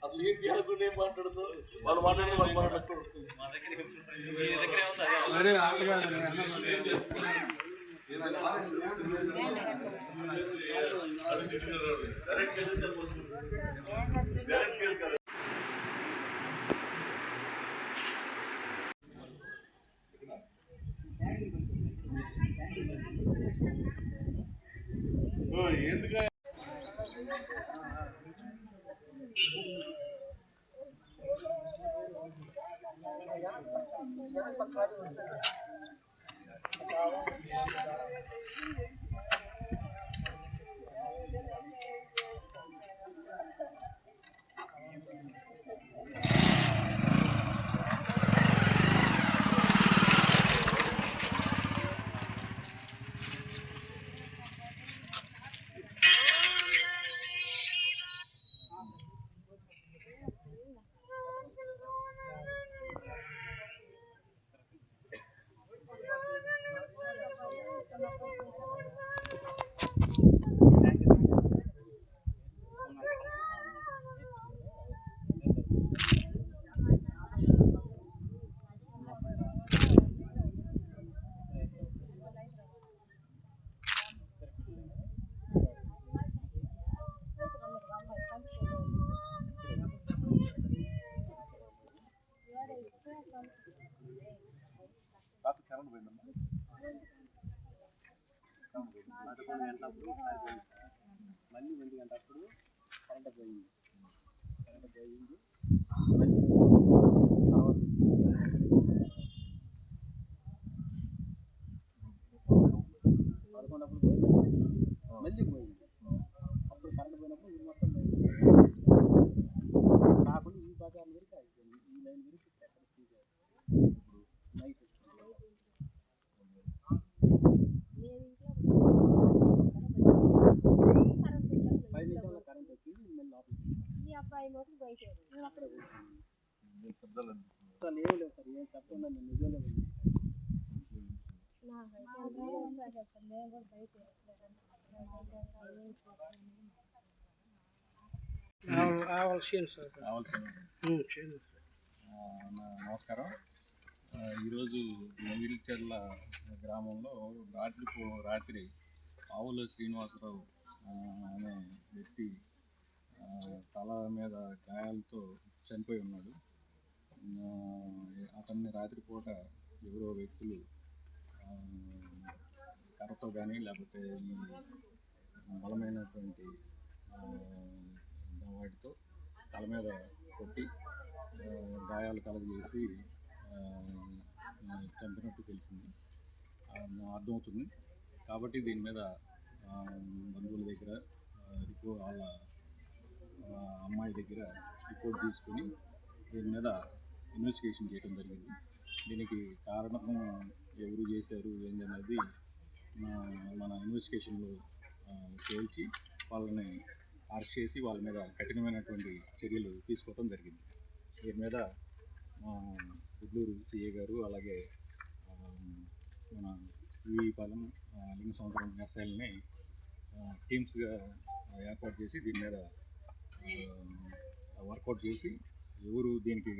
అసలు ఏం తీయాలకుండా ఏం మాట్లాడుతావు వాళ్ళు మాట్లాడిన వాళ్ళు మాట్లాడుతుంది ఎందుకు మళ్ళీ 1 గంటప్పుడు కరెంట్ పోయింది. మళ్ళీ పోయింది. అప్పుడు కరెంట్ పోయినప్పుడు ఇది మొత్తం పోయింది. కాకుండా ఈ బజార్ వరకు అయిపోయింది. ఈ లైన్ వరకు నైట్ 5 నిమిషాల కరెంట్ వచ్చింది. మళ్ళీ లోపలికి అసలు ఏం లేదు సార్, ఏం చెప్పండి నిజంగా నమస్కారం. ఈరోజు నవిల్చెర్ల గ్రామంలో రాత్రి ఆవుల శ్రీనివాసరావు అనే వ్యక్తి తల మీద గాయాలతో చనిపోయి ఉన్నాడు. అతన్ని రాత్రిపూట ఎవరో వ్యక్తులు కర్రతో కానీ లేకపోతే బలమైనటువంటి వాటితో తల మీద కొట్టి గాయాలు కలగజేసి చంపినట్టు తెలిసింది, అర్థమవుతుంది. కాబట్టి దీని మీద బంధువుల దగ్గర వాళ్ళ అమ్మాయి దగ్గర రిపోర్ట్ తీసుకొని దీని మీద ఇన్వెస్టిగేషన్ చేయడం జరిగింది. దీనికి కారణం ఎవరు చేశారు ఏంటనేది మన ఇన్వెస్టిగేషన్లో తేల్చి వాళ్ళని అరెస్ట్ చేసి వాళ్ళ మీద కఠినమైనటువంటి చర్యలు తీసుకోవడం జరిగింది. దీని మీద గుడ్లూరు సిఐ గారు అలాగే మన వీపాలెం లింగ సంవత్సరం ఎస్ఐల్ని టీమ్స్గా ఏర్పాటు చేసి దీని మీద వర్కౌట్ చేసి ఎవరు దీనికి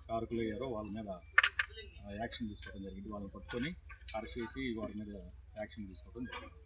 కారకులయ్యారో వాళ్ళ మీద యాక్షన్ తీసుకోవడం జరిగింది. వాళ్ళని పట్టుకొని అరెస్ట్ చేసి వాళ్ళ మీద యాక్షన్ తీసుకోవడం జరిగింది.